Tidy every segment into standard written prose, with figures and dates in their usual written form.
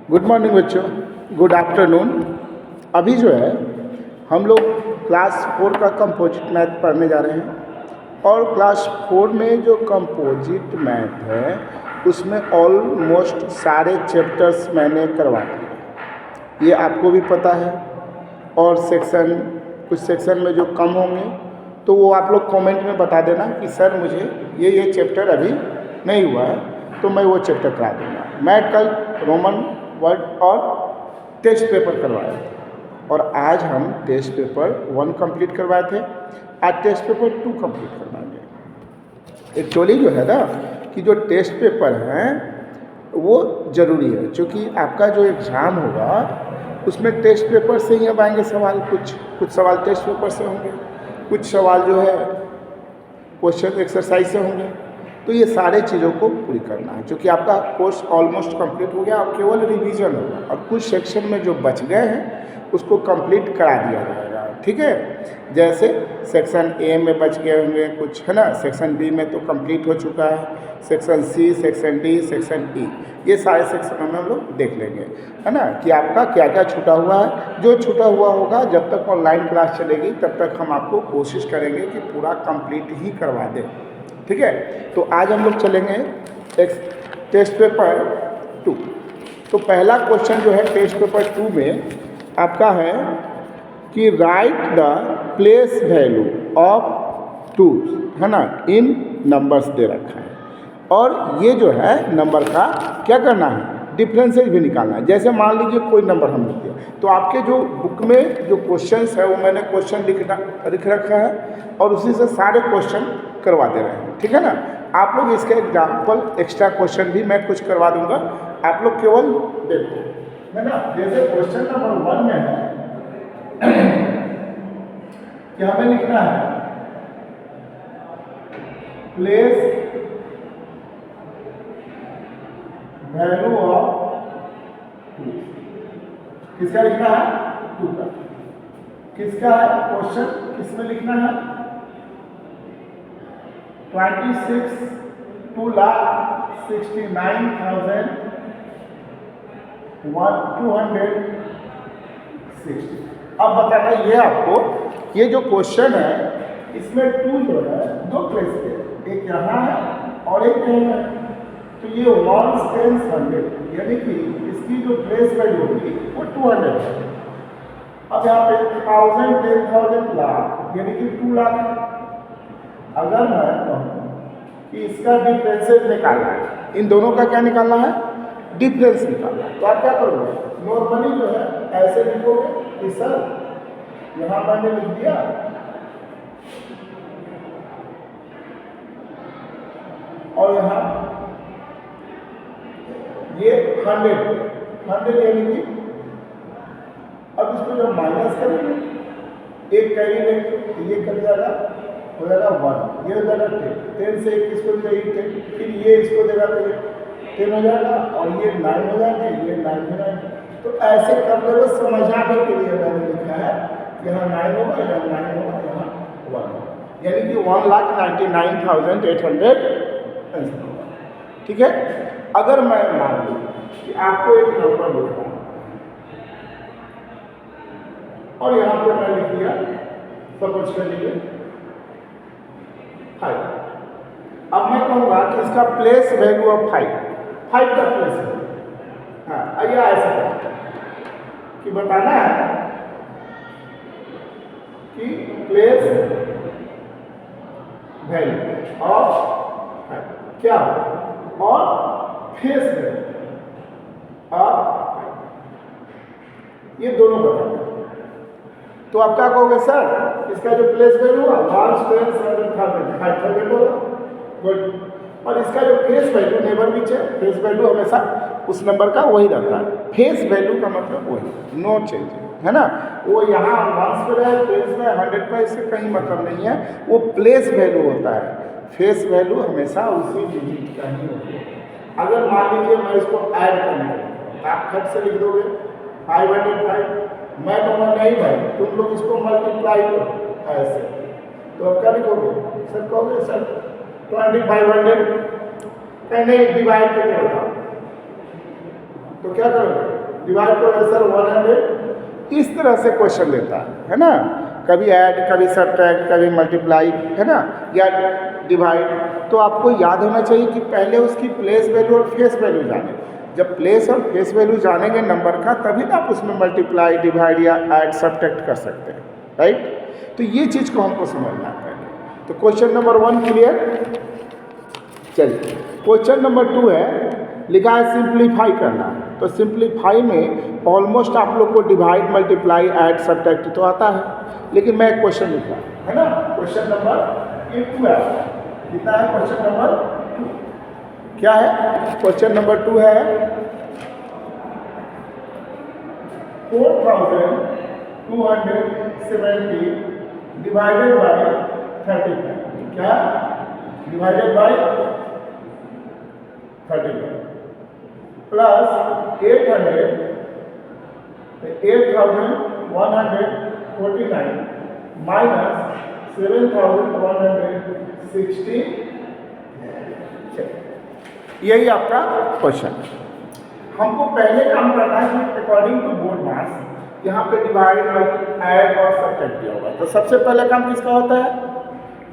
Good morning बच्चों, good afternoon. अभी जो है हम लोग क्लास 4 का कंपोजिट मैथ पढ़ने जा रहे हैं और क्लास 4 में जो कंपोजिट मैथ है उसमें ऑलमोस्ट सारे चैप्टर्स मैंने करवा दिए, ये आपको भी पता है। और कुछ सेक्शन में जो कम होंगे तो वो आप लोग कमेंट में बता देना कि सर मुझे ये चैप्टर अभी नहीं हुआ है, तो मैं वो चैप्टर करा दूँगा। मैं कल रोमन वर्ड और टेस्ट पेपर करवाए थे और आज हम टेस्ट पेपर 1 कंप्लीट करवाए थे, आज टेस्ट पेपर 2 कंप्लीट करवाएंगे। एक्चुअली जो है ना कि जो टेस्ट पेपर हैं वो ज़रूरी है, क्योंकि आपका जो एग्ज़ाम होगा उसमें टेस्ट पेपर से ही अब आएंगे सवाल। कुछ सवाल टेस्ट पेपर से होंगे, कुछ सवाल जो है क्वेश्चन एक्सरसाइज से होंगे। तो ये सारे चीज़ों को पूरी करना है, क्योंकि आपका कोर्स ऑलमोस्ट कंप्लीट हो गया, अब केवल रिवीजन होगा और कुछ सेक्शन में जो बच गए हैं उसको कंप्लीट करा दिया जाएगा। ठीक है, जैसे सेक्शन ए में बच गए होंगे कुछ, है ना। सेक्शन बी में तो कंप्लीट हो चुका है, section C, section D, section E, ये सारे सेक्शन में हम लोग देख लेंगे, है ना, कि आपका क्या क्या छूटा हुआ है। जो छूटा हुआ होगा जब तक ऑनलाइन क्लास चलेगी तब तक हम आपको कोशिश करेंगे कि पूरा कंप्लीट ही करवा दें। ठीक है, तो आज हम लोग चलेंगे टेस्ट पेपर 2। तो पहला क्वेश्चन जो है टेस्ट पेपर 2 में आपका है कि write the place value of two, है ना, इन नंबर्स दे रखा है और ये जो है नंबर का क्या करना है, डिफरेंसेस भी निकालना है। जैसे मान लीजिए कोई नंबर हम लिख दिया, तो आपके जो बुक में जो क्वेश्चंस है वो मैंने क्वेश्चन लिख रखा है और उसी से सारे क्वेश्चन करवा दे रहे हैं। ठीक है ना, आप लोग इसके एग्जाम्पल एक्स्ट्रा क्वेश्चन भी मैं कुछ करवा दूंगा, आप लोग केवल देखो, है ना। जैसे क्वेश्चन नंबर 1 में है कि हमें लिखना है प्लेस वैल्यू ऑफ 2। किसका लिखना है, 2 का। किसका है क्वेश्चन, किसमें लिखना है, 26,269,260। अब बताना ये आपको, ये जो क्वेश्चन है इसमें 2 जो है 2 प्लेस पे, एक यहाँ है और एक यहाँ है। तो ये 1 10 100, यानी कि इसकी जो प्लेस वैल्यू होगी वो 200 है। अब यहाँ पे 1000 10,000 लाख, यानी कि 2 लाख। अगर मैं कहूँ कि इसका डिफरेंसेस निकालना है, इन दोनों का क्या निकालना है, डिफरेंस निकालना है, तो आप क्या करोगे, नॉर्मली जो है ऐसे लिखोगे कि सर यहाँ मैंने लिख दिया और यहाँ ये 100 यानी कि अब इसको जब माइनस करेंगे, एक कैरी लेंगे तो ये कर जाएगा, हो जाएगा 1, ये हो जाएगा 10 से 21 को दिया 10, फिर ये इसको देगा तो ये 10 हो जाएगा और ये 9 हो जाएगा, ये 9 हो जाएगा। तो ऐसे करते हुए समझाने के लिए मैंने लिखा है यहाँ 9 होगा, यहाँ 9 होगा, यहाँ 1 होगा, यानी कि 1,99,800 आंसर होगा। ठीक है, अगर मैं मान लूँ कि आपको एक नंबर लिखा और यहाँ पे मैं लिख दिया, सपोज कर लीजिए 5। अब मैं कहूँगा कि इसका प्लेस वैल्यू ऑफ 5 का प्लेस है। हाँ, आइए ऐसा कि बताना है कि प्लेस वैल्यू ऑफ 5 क्या हो और फेस वैल्यू ऑफ 5, ये दोनों बताना। तो आप क्या कहोगे, सर इसका जो प्लेस वैल्यू है 1 10 500 होगा, गुड। और इसका जो फेस वैल्यू नेबर बीच है, फेस वैल्यू हमेशा उस नंबर का वही रहता है। फेस वैल्यू का मतलब वही, नो चेंज, है ना। वो यहाँ 1 पे रहे, फेस में 100 पे, इससे कहीं मतलब नहीं है, वो प्लेस वैल्यू होता है। फेस वैल्यू हमेशा उसी डिजिट का ही होता है। अगर मान लीजिए मैं इसको ऐड करने लगा, आप खट से लिख दोगे 505, मैं कहूँगा नहीं भाई तुम लोग इसको मल्टीप्लाई करो ऐसे, तो अब क्या लिखोगे, सर कहोगे सर 2500 नहीं डिवाइड करके बताओ, तो क्या करोगे डिवाइड करो सर 100, इस तरह से क्वेश्चन देता है ना। कभी ऐड, कभी सब्ट्रैक्ट, कभी मल्टीप्लाई, है ना, या डिवाइड। तो आपको याद होना चाहिए कि पहले उसकी प्लेस वैल्यू और फेस वैल्यू जाने। जब प्लेस और फेस वैल्यू जानेंगे नंबर का, तभी ना आप उसमें मल्टीप्लाई, डिवाइड या ऐड सब्ट्रैक्ट कर सकते हैं, राइट। तो ये चीज़ को हमको समझना है पहले। तो क्वेश्चन नंबर 1 क्लियर। चलिए क्वेश्चन नंबर 2 है, लिखा है सिंप्लीफाई करना। तो सिंप्लीफाई में ऑलमोस्ट आप लोग को डिवाइड, मल्टीप्लाई, ऐड, सब्ट्रैक्ट तो आता है, लेकिन मैं एक क्वेश्चन लिखा है ना। क्वेश्चन नंबर 2 है, कितना है क्वेश्चन नंबर 2? क्या है क्वेश्चन नंबर 2 है 4270 डिवाइडेड बाय 35। क्या डिवाइडेड बाय 35 प्लस 8149 माइनस 7160। यही आपका क्वेश्चन। हमको पहले काम करना है कि अकॉर्डिंग टू बोर्ड मार्क्स यहाँ पे डिवाइड, ऐड और सब्ट्रैक्ट दिया होगा। तो सबसे पहले काम किसका होता है,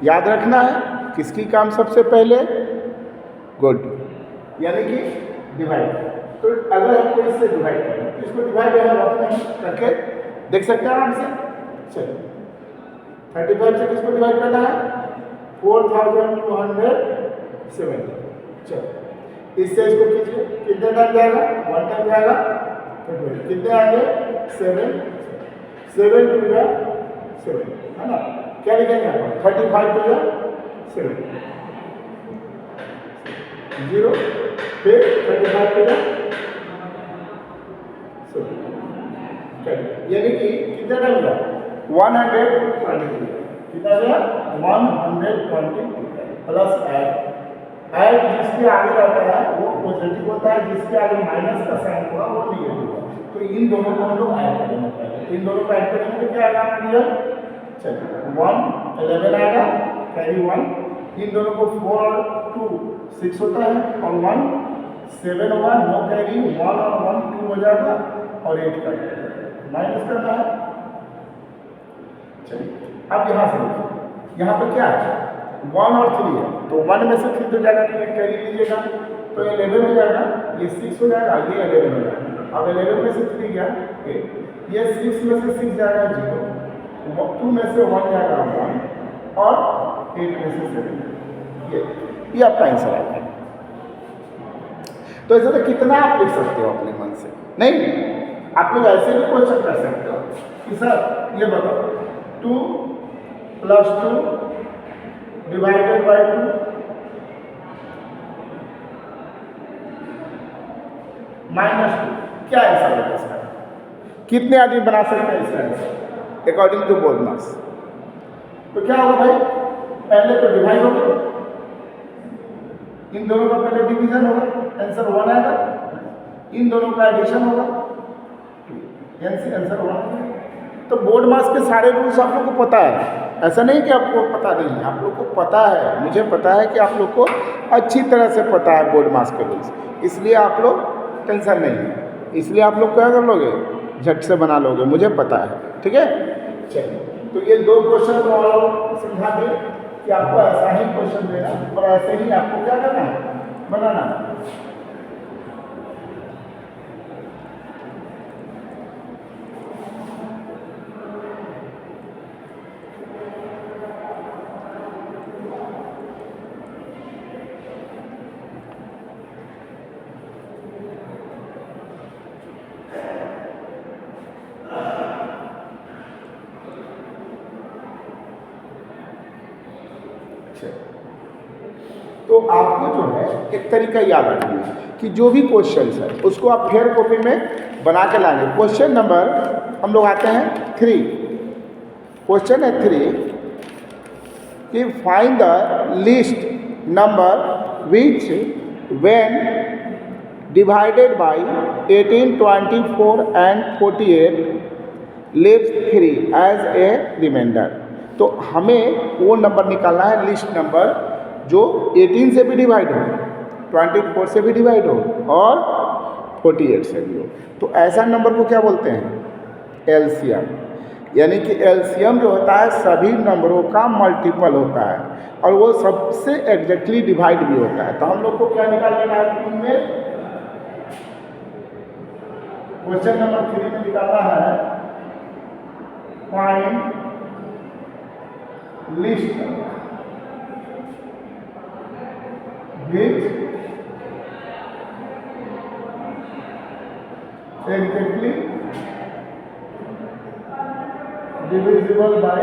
याद रखना है। किसकी काम सबसे पहले? गुड, यानी कि डिवाइड। तो अगर हमको इससे डिवाइड करना है तो इसको डिवाइड करके देख सकते हैं आराम से। चलिए 35 से किसको डिवाइड करना है? 4270। चलो इससे इसको कीजिए, कितने टाइम जाएगा? 1 टाइम जाएगा। कितने आएंगे? 7 टू या 7, है ना। क्या लिखेंगे आप? 35 टू या 7 0, फिर 35 टू या 7, यानी कि कितना टाइम गया? 120। कितना गया? 120 प्लस ऐड जिसके आगे रहता है वो पॉजिटिव होता है, जिसके आगे माइनस का साइन होगा वो निगेटिव होगा। तो इन दोनों को हम लोग ऐड करेंगे पहले। इन दोनों को ऐड करेंगे तो क्या आएगा हमारा? चलिए 1 11 आएगा, कैरी 1। इन दोनों को 4 और 2 6 होता है, और 1 7 होगा, नो कैरी, 1 और 1 2 हो जाएगा, और 8 का माइनस करना है। चलिए अब यहाँ से यहाँ पे क्या है? 1 और 3 है, तो 1 में से 3 तो जाएगा, तो ये कैरी लीजिएगा, तो 11 हो जाएगा, ये 6 हो जाएगा, ये 11 हो जाएगा। अब 11 में से 3 गया 8, ये 6 में से 6 जाएगा 0, 2 में से 1 जाएगा 1, और 8 में से 7। ये आपका आंसर आएगा। तो ऐसे तो कितना आप लिख सकते हो अपने मन से? नहीं, आप लोग ऐसे भी क्वेश्चन कर सकते हो कि सर ये बताओ 2 + 2 डिवाइडेड बाय 2 माइनस 2, क्या आंसर होगा इसका? कितने आदमी बना सकते हैं इसका answer according to board marks? तो क्या होगा भाई? पहले तो डिवाइड होगा, इन दोनों का पहले डिवीजन होगा, आंसर 1 आएगा। इन दोनों का एडिशन होगा, आंसर 1। तो बोर्ड मार्क्स के सारे रूल्स आप लोग को पता है, ऐसा नहीं कि आपको पता नहीं है, आप लोग को पता है। मुझे पता है कि आप लोग को अच्छी तरह से पता है बोर्ड मार्क्स के रूल्स, इसलिए आप लोग टेंशन नहीं है। इसलिए आप लोग क्या कर लोगे? झट से बना लोगे, मुझे पता है, ठीक है। चलिए तो ये 2 क्वेश्चन को और समझा दें कि आपको ऐसा ही क्वेश्चन देना और ऐसे ही आपको क्या करना है? बनाना। तो आपको जो है एक तरीका याद रखना है कि जो भी क्वेश्चन है उसको आप फेयर कॉपी में बना के लाएंगे। क्वेश्चन नंबर हम लोग आते हैं 3। क्वेश्चन है 3 कि find the least number which when divided by 18, 24 and 48 leaves 3 as a remainder. तो हमें वो नंबर निकालना है, लिस्ट नंबर जो 18 से भी डिवाइड हो, 24 से भी डिवाइड हो और 48 से भी हो, तो ऐसा नंबर को क्या बोलते हैं? एलसीएम। यानी कि एलसीएम जो होता है सभी नंबरों का मल्टीपल होता है और वो सबसे एग्जैक्टली डिवाइड भी होता है। तो हम लोग को क्या निकाल लेना है इनमें? क्वेश्चन नंबर 3 में निकालना है find list which exactly divisible by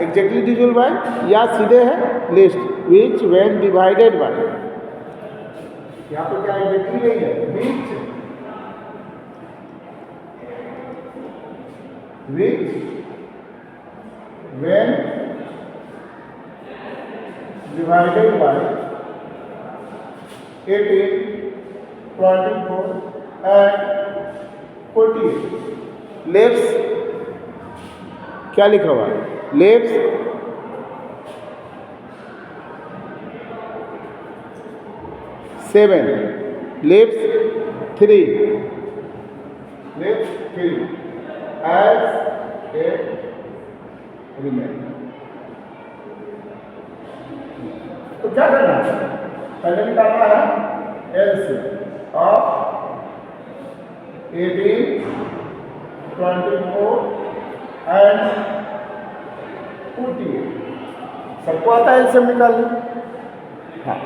exactly divisible by या सीधे है list which when divided by, यहाँ पर क्या exactly नहीं है, which when divided by 18, 24 and 48 left क्या लिखा हुआ है? Left 7, left 3, left 3 as a remainder। तो क्या करना है? पहले निकालना है एलसीएम ऑफ 18, 24 एंड 48। सबको आता है एलसीएम निकालना? हाँ,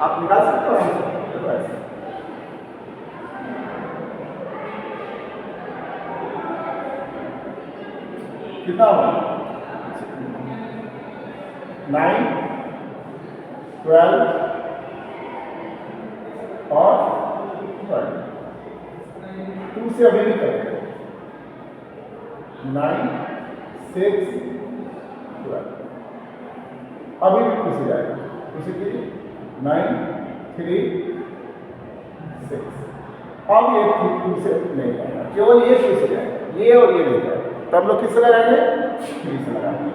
आप निकाल सकते हो हमसे ऐसे। कितना हुआ? 9, 12 और 2 से अभी नहीं करेंगे। 9, 6, 12 अभी भी खुशी जाएगा। खुशी कीजिए 9, 3, 6। अब ये 2 से नहीं जाएगा, केवल ये 2 से जाएगा, ये और ये नहीं जाएगा। तो हम लोग किससे लगाएंगे? 3 से लगाएंगे।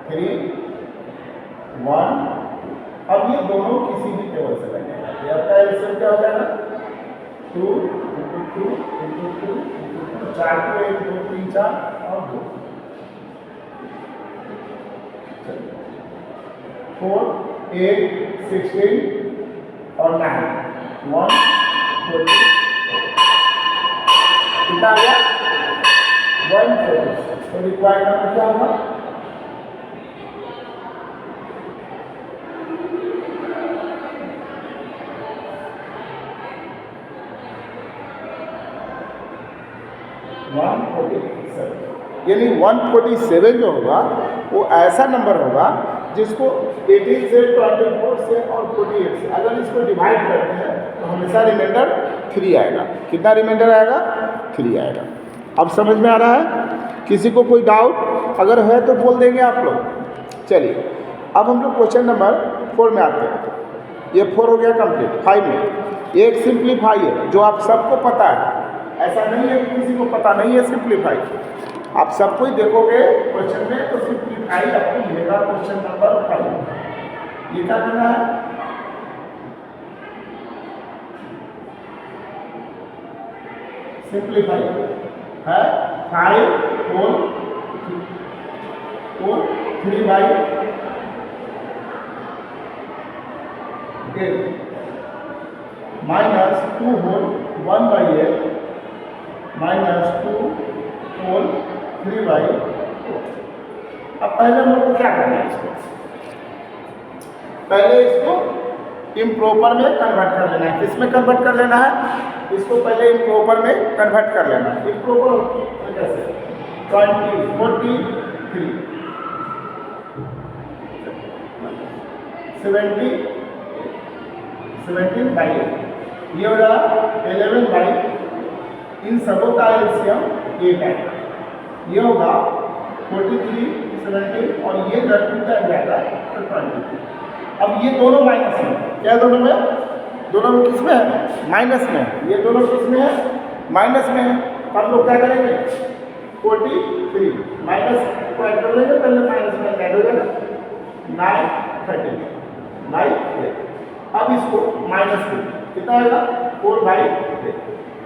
3, 1। अब ये दोनों किसी भी टेबल से लगेगा। ये आपका एलसीएम क्या हो जाएगा? 2 × 2 × 2 × 4 को 1, 2, 3, 4 और 2, 4, 8, 16 और 9, 1, 40। कितना आ गया? 140। तो रिक्वायर्ड नंबर क्या होगा? 147। यानी 147 जो होगा वो ऐसा नंबर होगा जिसको 18 से 24 से और 48 से अगर इसको डिवाइड करते हैं तो हमेशा रिमाइंडर 3 आएगा। कितना रिमाइंडर आएगा? 3 आएगा। अब समझ में आ रहा है? किसी को कोई डाउट अगर है तो बोल देंगे आप लोग। चलिए अब हम लोग क्वेश्चन नंबर 4 में आते हैं। ये 4 हो गया कंप्लीट। 5 में एक सिंप्लीफाई है जो आप सबको पता है, ऐसा नहीं है कि किसी को पता नहीं है सिंप्लीफाई। आप सबको ही देखोगे क्वेश्चन में तो सिंप्लीफाई आपको मिलेगा। क्वेश्चन नंबर 5 ये क्या करना है? सिंप्लीफाई है 5 whole 3/8 minus 2 whole 1/8 minus 2 whole 3/4। अब पहले हम लोग को क्या करना है? इसको पहले इसको इम्प्रॉपर में कन्वर्ट कर लेना है। किस में कन्वर्ट कर लेना है? इसको पहले इम्प्रॉपर में कन्वर्ट कर लेना है। इम्प्रॉपर कैसे? 20, 43, 70, 17/8 ये हो रहा 11/, इन सबों का एलसीएम 8 आएगा। ये होगा 43, 17 और ये 2 टाइम जाएगा तो 23। अब ये दोनों माइनस में, क्या दोनों में? दोनों में किस में है? माइनस में। ये दोनों किस में है? माइनस में है। हम लोग क्या करेंगे? 43 माइनस को ऐड कर लेंगे, पहले माइनस में ऐड हो जाएगा 9, 13, 9, 8। अब इसको माइनस कर कितना आएगा 4/8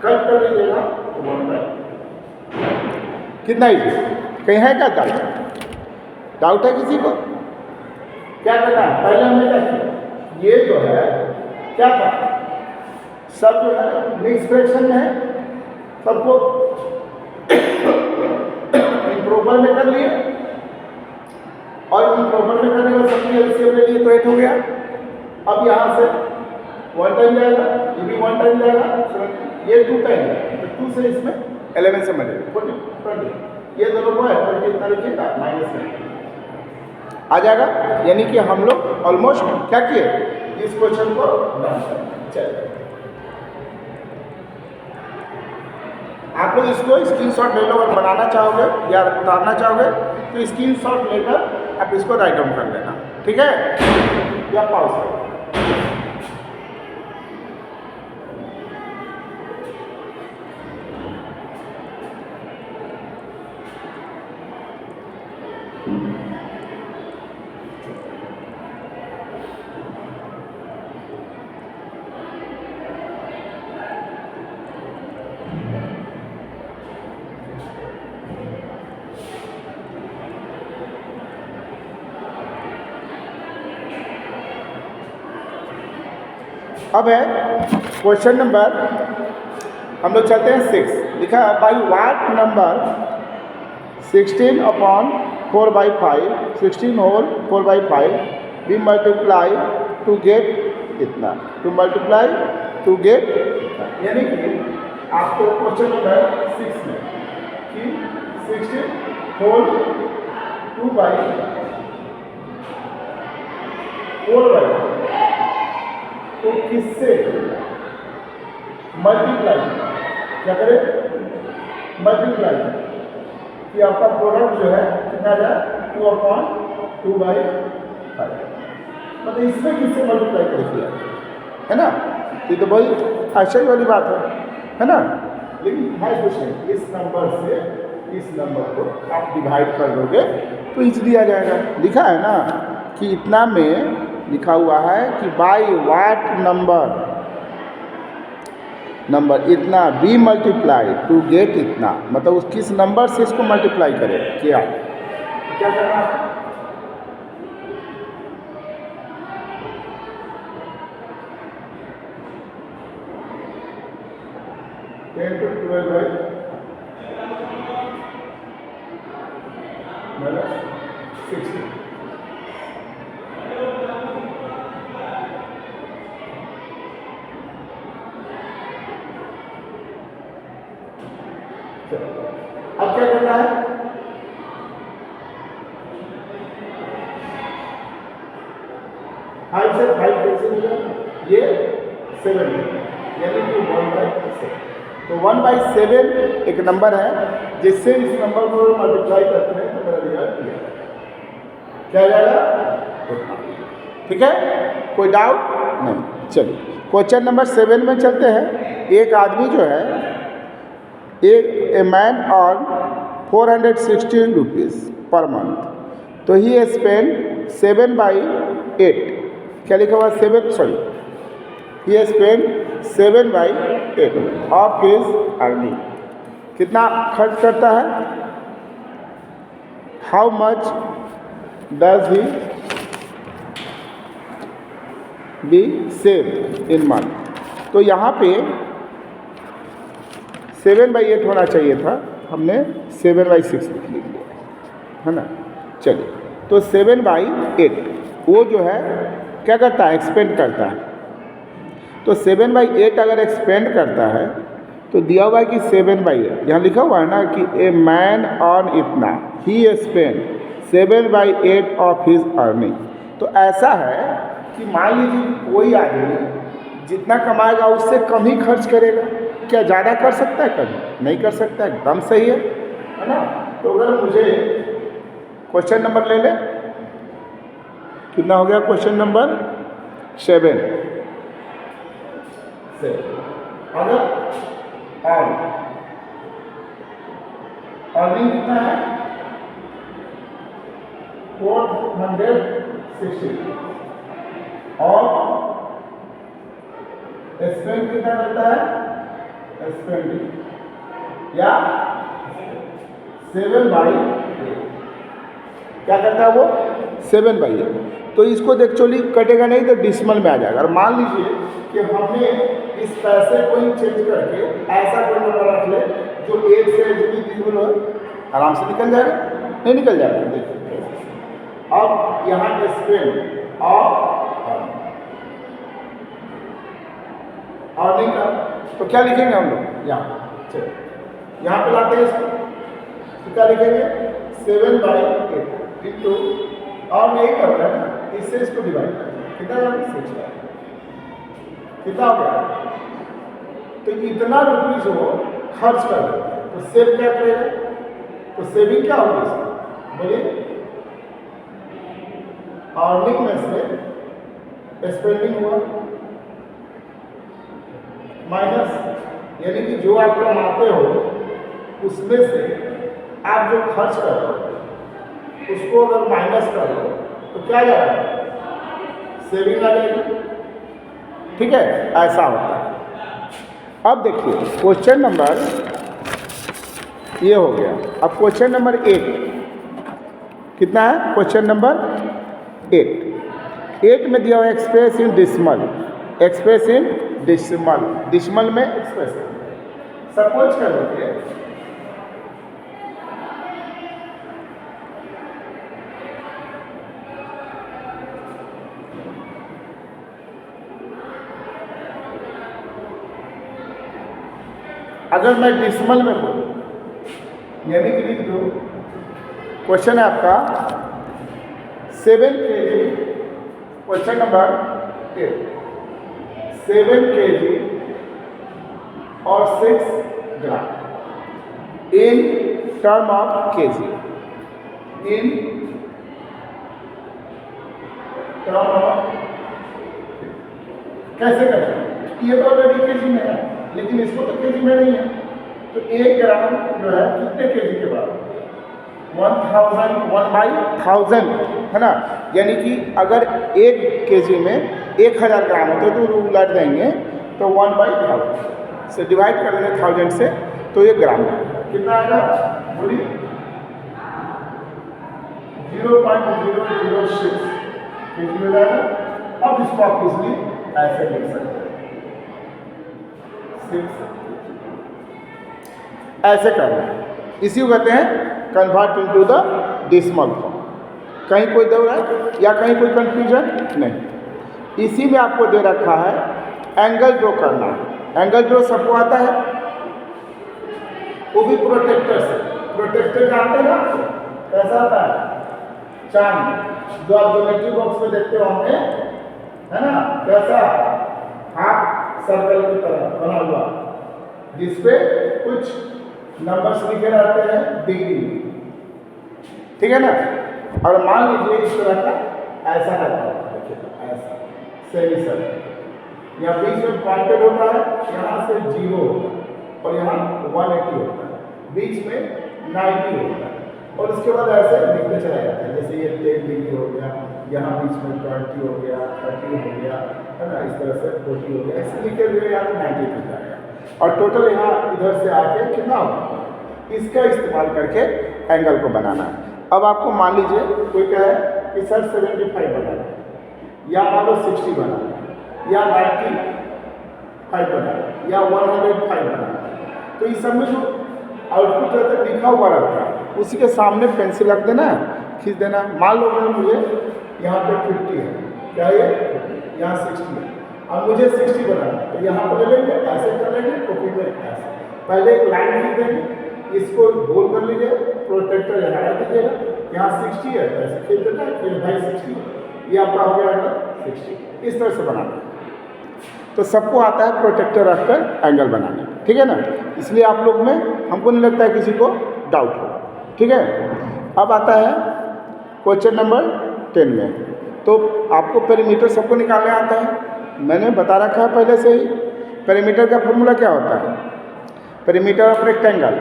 कट कर लीजिएगा तो 1/8 कितना इजी। कहीं है क्या डाउट है किसी को? क्या करना है पहले हमने क्या किया, ये जो है क्या था सब जो है मिक्स फ्रैक्शन में है, सबको इम्प्रोपर में कर लिए और इम्प्रोपर में करने का सबकी एलसीएम ले लिए तो 8 हो गया। अब यहाँ से 1 टाइम जाएगा, ये भी 1 टाइम जाएगा, ये 2 टाइम जाएगा, तो 2 से इसमें 11 से मल्टीप्लाई 20 ये दोनों को है 20 इतना लिखिएगा माइनस में आ जाएगा। यानी कि हम लोग ऑलमोस्ट क्या किए इस क्वेश्चन को डन कर। चलिए आप लोग इसको स्क्रीनशॉट ले लो, अगर बनाना चाहोगे या उतारना चाहोगे तो स्क्रीनशॉट लेकर आप इसको राइट डाउन कर लेना, ठीक है, या पॉज कर। अब है क्वेश्चन नंबर, हम लोग चलते हैं 6। लिखा है by what number 16/4/5 16 whole 4/5 we multiply to get इतना, टू मल्टीप्लाई टू गेट। यानी कि आपको क्वेश्चन नंबर 6 में कि 16 होल 2/4/5 तो किससे मल्टीप्लाई क्या करें, मल्टीप्लाई कि आपका प्रोडक्ट जो है कितना जाए 2/2/5 मतलब इसमें किससे मल्टीप्लाई करेंगे, है ना। ये तो बड़ी आश्चर्य वाली बात है ना। लेकिन है कुछ नहीं, इस नंबर से इस नंबर को आप डिवाइड कर दोगे तो इजीली आ जाएगा। लिखा है ना कि इतना में लिखा हुआ है कि बाई वाट नंबर इतना बी मल्टीप्लाई टू गेट इतना, मतलब उस किस नंबर से इसको मल्टीप्लाई करें क्या करना है? 10 to 12 by -60 अब क्या करना है, फाइव से 5 कैसे मिला, ये 7 यानी कि 1/7। तो 1/7 एक नंबर है जिससे इस नंबर को मल्टीप्लाई करते हैं तो मेरा रिजल्ट क्या जाएगा, ठीक है, कोई डाउट नहीं। चलिए क्वेश्चन नंबर 7 में चलते हैं। एक आदमी जो है a man earn 416 rupees per month, तो ही स्पेंड 7/8 क्या लिखा हुआ 7 sorry he spend 7/8 of his earning. कितना खर्च करता है, how much does he be save in month. तो यहाँ पे 7/8 होना चाहिए था, हमने 7/6 लिख लिया है ना। चलिए तो 7/8 वो जो है क्या करता है, एक्सपेंड करता है। तो 7/8 अगर एक्सपेंड करता है तो दिया हुआ है कि 7/8 यहाँ लिखा हुआ है ना कि ए मैन अर्न इतना, ही स्पेंड 7/8 ऑफ हिज अर्निंग। तो ऐसा है कि मान लीजिए कोई आदमी जितना कमाएगा उससे कम ही खर्च करेगा, क्या ज़्यादा कर सकता है, कभी नहीं कर सकता, एकदम सही है ना। तो अगर मुझे क्वेश्चन नंबर ले ले, कितना हो गया क्वेश्चन नंबर 7 से, अगर अर्निंग कितना है 460 और स्ट्रेंथ कितना रहता है, स्ट्रेंथ या 7/8 क्या करता है वो 7/8। तो इसको एक्चुअली कटेगा नहीं तो डिसिमल में आ जाएगा। और मान लीजिए कि हमने इस पैसे को ही चेंज करके ऐसा कोई नंबर रख ले जो 8 से डिविजिबल हो, आराम से निकल जाएगा, नहीं निकल जाएगा। देखिए अब यहाँ स्ट्रेंथ और नहीं कर तो क्या लिखेंगे हम लोग यहाँ, चलो यहाँ पे लाते हैं इसको, तो क्या लिखेंगे 7/8 इंटू, और नहीं कर रहा है ना, इससे इसको डिवाइड करें, कितना 6 कितना हो गया। तो इतना रुपीज वो खर्च कर देता है तो सेव क्या करेगा, तो सेविंग क्या होगी इसकी बोलिए, अर्निंग में से स्पेंडिंग हुआ माइनस, यानी कि जो आप कमाते हो उसमें से आप जो खर्च कर रहे हो उसको अगर माइनस कर लो तो क्या जाएगा, सेविंग आ जाएगी। ठीक है, ऐसा होता है। अब देखिए क्वेश्चन नंबर ये हो गया। अब क्वेश्चन नंबर 8 कितना है, क्वेश्चन नंबर 8 में दिया हुआ express in decimal, express in decimal, decimal में एक्सप्रेस। सपोज कर लीजिए अगर मैं डिसिमल में बोलूँ, यानी कि लिख दूँ, क्वेश्चन है आपका 7 kg, क्वेश्चन नंबर 8, 7 kg और 6 gram in term of kg, in term of, कैसे करें, ये तो ऑलरेडी kg में है लेकिन इसको तो केजी में नहीं है। तो 1 ग्राम जो है कितने केजी के बराबर, 1/1000 है ना, यानी कि अगर 1 केजी में 1000 ग्राम होते तो उलट देंगे तो 1/1000 से डिवाइड कर देंगे 1000 से, तो 1 ग्राम में कितना आएगा बोलिए, 0.006 केजी में जाएगा। अब इसको आप इजली ऐसे लिख सकते हैं, ऐसे करना है, इसी को कहते हैं convert into the decimal form. कहीं कोई दौड़ है या कहीं कोई कंफ्यूजन नहीं। इसी में आपको दे रखा है एंगल ड्रॉ करना है। एंगल ड्रॉ सबको आता है, वो भी प्रोटेक्टर से। प्रोटेक्टर जानते हैं ना कैसा आता है, चांद जो आप ज्योमेट्री बॉक्स में देखते होंगे है ना, कैसा हाफ सर्कल की तरह बना हुआ जिसपे कुछ नंबर्स लिखे रहते हैं डिग्री, ठीक है ना। और मान लीजिए इस तरह का ऐसा रहता है, ऐसा सेमी सर्कल, यहाँ बीच में पॉइंटेड होता है, यहाँ से 0 होता है और यहाँ 180 होता है, बीच में 90 होता है और उसके बाद ऐसे लिखते चला जाता है। जैसे ये 10 डिग्री हो गया, यहाँ बीच में 20 हो गया, 30 हो गया, है ना, इस तरह से 40 हो गया, ऐसे लिखे हुए यहाँ 90 तक जाएगा और टोटल यहाँ इधर से आके कितना होगा, इसका इस्तेमाल करके एंगल को बनाना है। अब आपको मान लीजिए कोई कहे कि सर 75 बनाना है, या मान लो 60 बनाना है, या 95 बनाना है, या 105 बनाना है, तो इस सब में जो आउटपुट रहता है लिखा हुआ रहता है, उसी के सामने पेंसिल रख देना है, खींच देना है। मान लो मुझे यहाँ पे 50 है, क्या ये यहाँ 60 है, अब मुझे 60 बनाना है, तो यहाँ पर ले लेंगे, ऐसे कर लेंगे, कॉपी में ऐसे पहले एक लाइन खींच देंगे, इसको गोल कर लीजिए, प्रोटेक्टर यहाँ रख दीजिएगा, यहाँ 60 है ऐसे खींच देना है, फिर भाई 60, ये आपका हो गया 60, इस तरह से बनाना है। तो सबको आता है प्रोटेक्टर रखकर एंगल बनाने, ठीक है ना। इसलिए आप लोग में हमको नहीं लगता है किसी को डाउट होगा, ठीक है। अब आता है क्वेश्चन नंबर 10 में, तो आपको पेरीमीटर सबको निकालने आता है, मैंने बता रखा है पहले से ही। पेरीमीटर का फॉर्मूला क्या होता है, पेरीमीटर ऑफ रेक्टेंगल,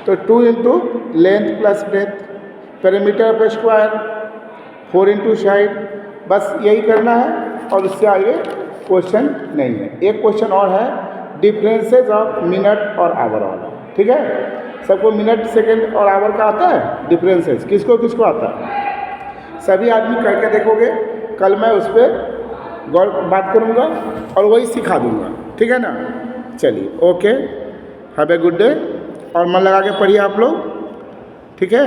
तो 2 into length plus breadth, perimeter of square 4 into side, बस यही करना है और उससे आगे क्वेश्चन नहीं है। एक क्वेश्चन और है, डिफरेंसेस ऑफ मिनट और आवर वाला, ठीक है। सबको मिनट सेकंड और आवर का आता है डिफरेंसेस, किसको किसको आता है? सभी आदमी करके देखोगे, कल मैं उस पर गौर बात करूँगा और वही सिखा दूँगा, ठीक है ना। चलिए, okay, have a good day, और मन लगा के पढ़िए आप लोग, ठीक है।